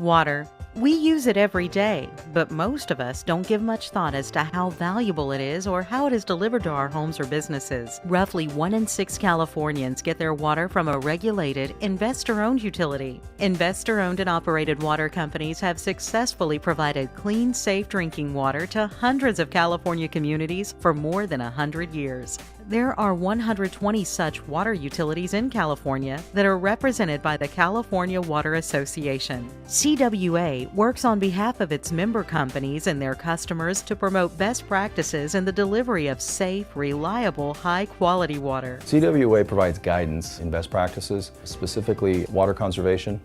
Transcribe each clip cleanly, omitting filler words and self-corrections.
Water. We use it every day, but most of us don't give much thought as to how valuable it is or how it is delivered to our homes or businesses. Roughly 1 in 6 Californians get their water from a regulated, investor-owned utility. Investor-owned and operated water companies have successfully provided clean, safe drinking water to hundreds of California communities for more than 100 years. There are 120 such water utilities in California that are represented by the California Water Association. CWA works on behalf of its member companies and their customers to promote best practices in the delivery of safe, reliable, high-quality water. CWA provides guidance in best practices, specifically water conservation,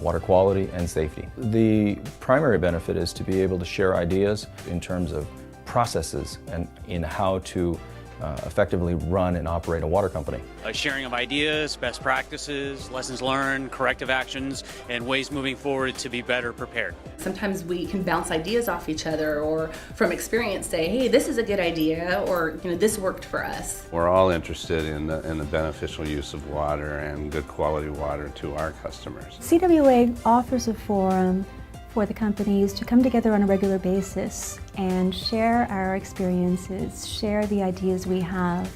water quality, and safety. The primary benefit is to be able to share ideas in terms of processes and in how to effectively run and operate a water company. A sharing of ideas, best practices, lessons learned, corrective actions, and ways moving forward to be better prepared. Sometimes we can bounce ideas off each other or from experience say, hey, this is a good idea, or this worked for us. We're all interested in the beneficial use of water and good quality water to our customers. CWA offers a forum for the companies to come together on a regular basis and share our experiences, share the ideas we have,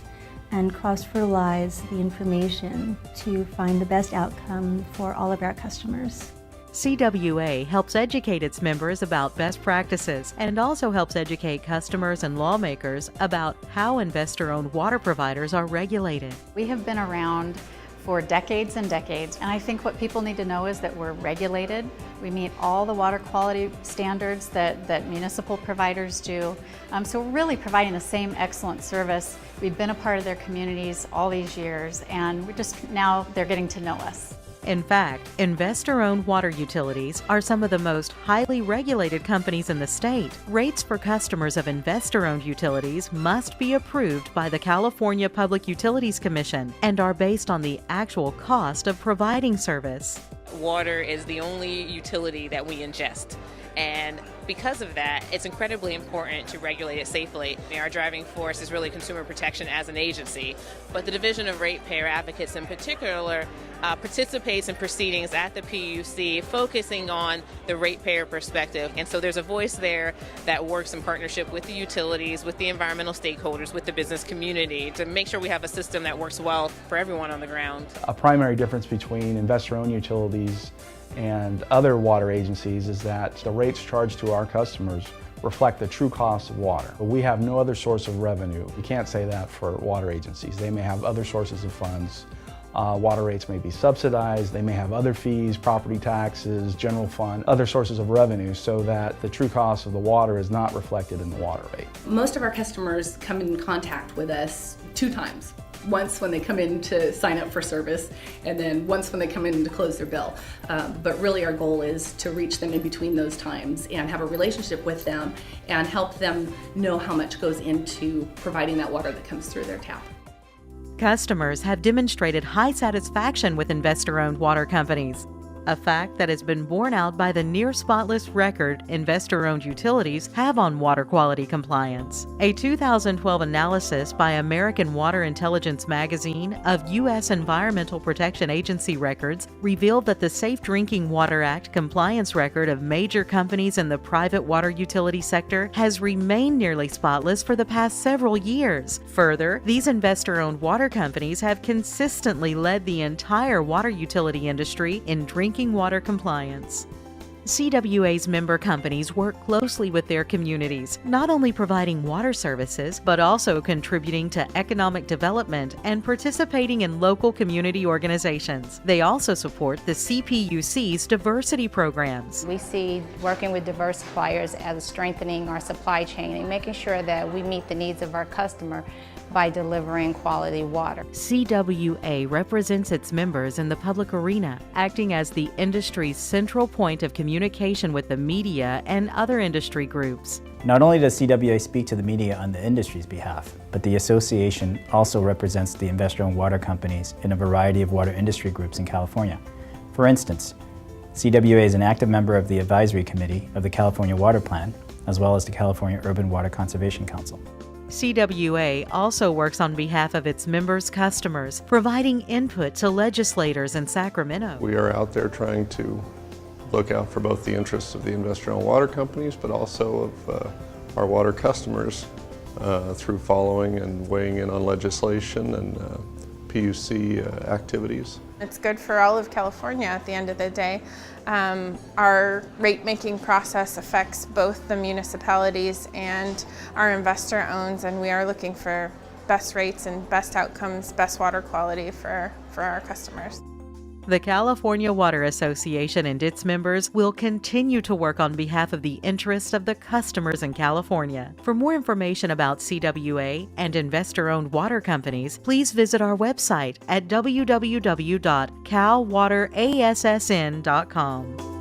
and cross-fertilize the information to find the best outcome for all of our customers. CWA helps educate its members about best practices and also helps educate customers and lawmakers about how investor-owned water providers are regulated. We have been around for decades and decades, and I think what people need to know is that we're regulated. We meet all the water quality standards that municipal providers do. So we're really providing the same excellent service. We've been a part of their communities all these years, and now they're getting to know us. In fact, investor-owned water utilities are some of the most highly regulated companies in the state. Rates for customers of investor-owned utilities must be approved by the California Public Utilities Commission and are based on the actual cost of providing service. Water is the only utility that we ingest, and because of that, it's incredibly important to regulate it safely. Our driving force is really consumer protection as an agency, but the Division of Ratepayer Advocates in particular participates in proceedings at the PUC focusing on the ratepayer perspective. And so there's a voice there that works in partnership with the utilities, with the environmental stakeholders, with the business community to make sure we have a system that works well for everyone on the ground. A primary difference between investor-owned utilities and other water agencies is that the rates charged to our customers reflect the true cost of water. But we have no other source of revenue. You can't say that for water agencies. They may have other sources of funds. Water rates may be subsidized. They may have other fees, property taxes, general fund, other sources of revenue, so that the true cost of the water is not reflected in the water rate. Most of our customers come in contact with us 2 times. Once when they come in to sign up for service, and then once when they come in to close their bill. But really our goal is to reach them in between those times and have a relationship with them and help them know how much goes into providing that water that comes through their tap. Customers have demonstrated high satisfaction with investor-owned water companies, a fact that has been borne out by the near-spotless record investor-owned utilities have on water quality compliance. A 2012 analysis by American Water Intelligence magazine of U.S. Environmental Protection Agency records revealed that the Safe Drinking Water Act compliance record of major companies in the private water utility sector has remained nearly spotless for the past several years. Further, these investor-owned water companies have consistently led the entire water utility industry in drinking water compliance. CWA's member companies work closely with their communities, not only providing water services, but also contributing to economic development and participating in local community organizations. They also support the CPUC's diversity programs. We see working with diverse suppliers as strengthening our supply chain and making sure that we meet the needs of our customer by delivering quality water. CWA represents its members in the public arena, acting as the industry's central point of communication with the media and other industry groups. Not only does CWA speak to the media on the industry's behalf, but the association also represents the investor-owned water companies in a variety of water industry groups in California. For instance, CWA is an active member of the advisory committee of the California Water Plan, as well as the California Urban Water Conservation Council. CWA also works on behalf of its members' customers, providing input to legislators in Sacramento. We are out there trying to look out for both the interests of the investor-owned water companies, but also of our water customers through following and weighing in on legislation and PUC activities. It's good for all of California at the end of the day. Our rate-making process affects both the municipalities and our investor-owns, and we are looking for best rates and best outcomes, best water quality for our customers. The California Water Association and its members will continue to work on behalf of the interests of the customers in California. For more information about CWA and investor-owned water companies, please visit our website at www.calwaterassn.com.